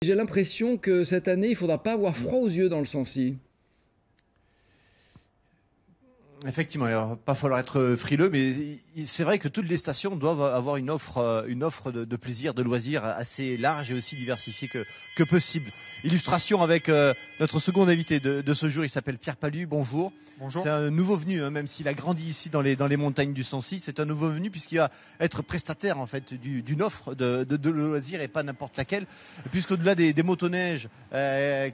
J'ai l'impression que cette année, il ne faudra pas avoir froid aux yeux dans le Sancy. Effectivement, il va pas falloir être frileux, mais c'est vrai que toutes les stations doivent avoir une offre de plaisir, de loisirs assez large et aussi diversifiée que possible. Illustration avec notre second invité de ce jour, il s'appelle Pierre Palu. Bonjour. Bonjour. C'est un nouveau venu, hein, même s'il a grandi ici dans les montagnes du Sancy. C'est un nouveau venu puisqu'il va être prestataire en fait d'une offre de loisirs et pas n'importe laquelle, puisqu'au-delà des motoneiges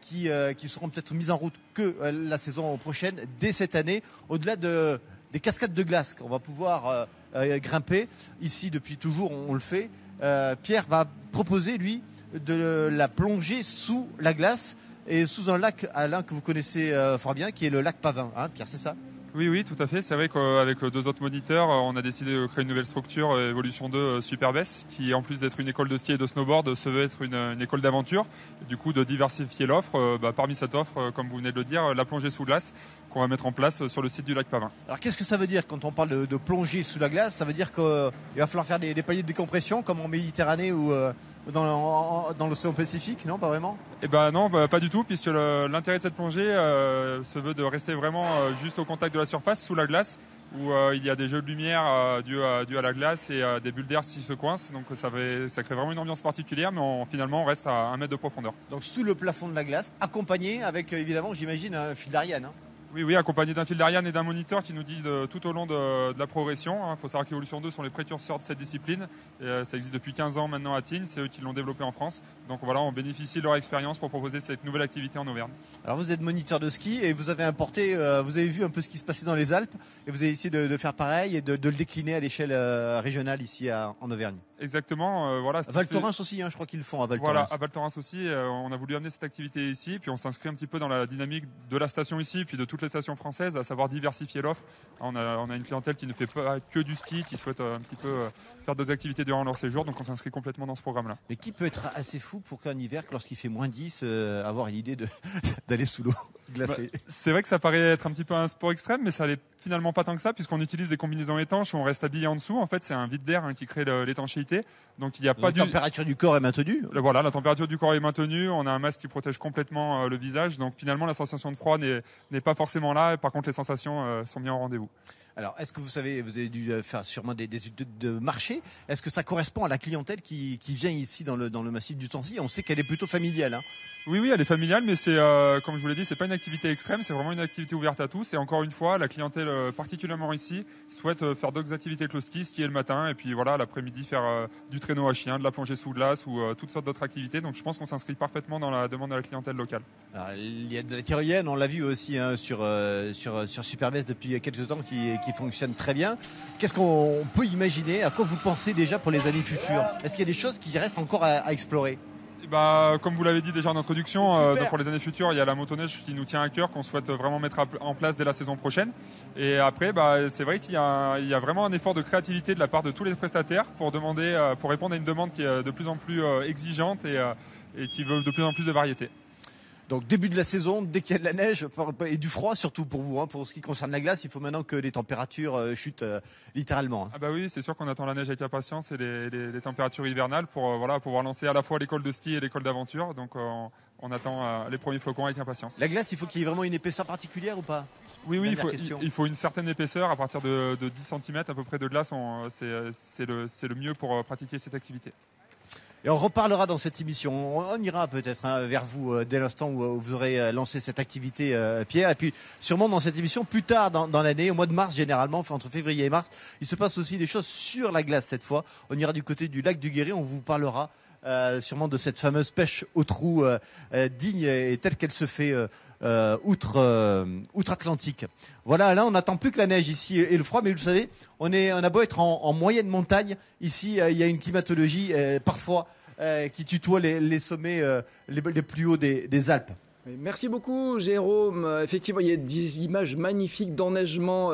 qui seront peut-être mises en route que la saison prochaine, dès cette année, au-delà des cascades de glace qu'on va pouvoir grimper ici depuis toujours, on le fait. Pierre va proposer lui de la plongée sous la glace et sous un lac, Alain, que vous connaissez fort bien, qui est le lac Pavin, hein, Pierre, c'est ça? Oui, oui, tout à fait. C'est vrai qu'avec deux autres moniteurs, on a décidé de créer une nouvelle structure, Evolution 2 Superbest, qui en plus d'être une école de ski et de snowboard, se veut être une école d'aventure. Du coup, de diversifier l'offre. Parmi cette offre, comme vous venez de le dire, la plongée sous glace qu'on va mettre en place sur le site du lac Pavin. Alors qu'est-ce que ça veut dire quand on parle de plongée sous la glace? Ça veut dire qu'il va falloir faire des paliers de décompression comme en Méditerranée ou dans l'océan Pacifique, non? Pas vraiment? Eh ben non, pas du tout, puisque l'intérêt de cette plongée se veut de rester vraiment juste au contact de la surface, sous la glace, où il y a des jeux de lumière dus à la glace et des bulles d'air qui se coincent. Donc ça crée vraiment une ambiance particulière, mais finalement on reste à 1 mètre de profondeur. Donc sous le plafond de la glace, accompagné avec évidemment, j'imagine, un fil d'Ariane. Hein. Oui, accompagné d'un fil d'Ariane et d'un moniteur qui nous dit tout au long de la progression. Il faut savoir qu'Evolution 2 sont les précurseurs de cette discipline. Et, ça existe depuis 15 ans maintenant à Tignes, c'est eux qui l'ont développé en France. Donc voilà, on bénéficie de leur expérience pour proposer cette nouvelle activité en Auvergne. Alors vous êtes moniteur de ski et vous avez vous avez vu un peu ce qui se passait dans les Alpes et vous avez essayé de faire pareil et de le décliner à l'échelle régionale ici en Auvergne. Exactement, voilà. Val Thorens aussi, hein, je crois qu'ils le font à Val Thorens. Voilà, à Val Thorens aussi, on a voulu amener cette activité ici, puis on s'inscrit un petit peu dans la dynamique de la station ici, puis de toutes les stations françaises, à savoir diversifier l'offre. On a une clientèle qui ne fait pas que du ski, qui souhaite un petit peu faire d'autres activités durant leur séjour, donc on s'inscrit complètement dans ce programme-là. Mais qui peut être assez fou pour qu'un hiver, lorsqu'il fait moins 10, avoir une idée d'aller sous l'eau glacée? C'est vrai que ça paraît être un petit peu un sport extrême, mais ça l'est finalement pas tant que ça, puisqu'on utilise des combinaisons étanches où on reste habillé en dessous. En fait, c'est un vide d'air qui crée l'étanchéité. Donc il n'y a pas la température du corps est maintenue. Voilà, la température du corps est maintenue. On a un masque qui protège complètement le visage. Donc finalement, la sensation de froid n'est pas forcément là. Par contre, les sensations sont bien au rendez-vous. Alors, est-ce que vous avez dû faire sûrement des études de marché. Est-ce que ça correspond à la clientèle qui vient ici dans le massif du Sancy? On sait qu'elle est plutôt familiale. Hein. Oui, elle est familiale, mais c'est comme je vous l'ai dit, c'est pas une activité extrême, c'est vraiment une activité ouverte à tous. Et encore une fois, la clientèle, particulièrement ici, souhaite faire d'autres activités que le ski, skier le matin, et puis voilà, l'après-midi faire du traîneau à chien, de la plongée sous glace ou toutes sortes d'autres activités. Donc je pense qu'on s'inscrit parfaitement dans la demande de la clientèle locale. Alors, il y a de la tyrolienne, on l'a vu aussi hein, sur Superbest depuis quelques temps, qui fonctionne très bien. Qu'est-ce qu'on peut imaginer? À quoi vous pensez déjà pour les années futures? Est-ce qu'il y a des choses qui restent encore à explorer? Comme vous l'avez dit déjà en introduction, pour les années futures, il y a la motoneige qui nous tient à cœur, qu'on souhaite vraiment mettre en place dès la saison prochaine. Et après, c'est vrai qu'il y a vraiment un effort de créativité de la part de tous les prestataires pour répondre à une demande qui est de plus en plus exigeante et qui veut de plus en plus de variété. Donc début de la saison, dès qu'il y a de la neige et du froid surtout pour vous, hein, pour ce qui concerne la glace, il faut maintenant que les températures chutent littéralement. Hein. Ah bah oui, c'est sûr qu'on attend la neige avec impatience et les températures hivernales pour pouvoir lancer à la fois l'école de ski et l'école d'aventure. Donc on attend les premiers flocons avec impatience. La glace, il faut qu'il y ait vraiment une épaisseur particulière ou pas? Oui, il faut une certaine épaisseur. À partir de 10 cm à peu près de glace, c'est le mieux pour pratiquer cette activité. Et on reparlera dans cette émission. On ira peut-être vers vous dès l'instant où vous aurez lancé cette activité, Pierre. Et puis sûrement dans cette émission, plus tard dans l'année, au mois de mars généralement, enfin, entre février et mars, il se passe aussi des choses sur la glace cette fois. On ira du côté du lac du Guéret. On vous parlera sûrement de cette fameuse pêche au trou digne et telle qu'elle se fait outre-Atlantique. Voilà, là on n'attend plus que la neige ici et le froid, mais vous le savez, on a beau être en moyenne montagne, ici il y a une climatologie parfois qui tutoie les sommets les plus hauts des Alpes. Merci beaucoup Jérôme. Effectivement, il y a des images magnifiques d'enneigement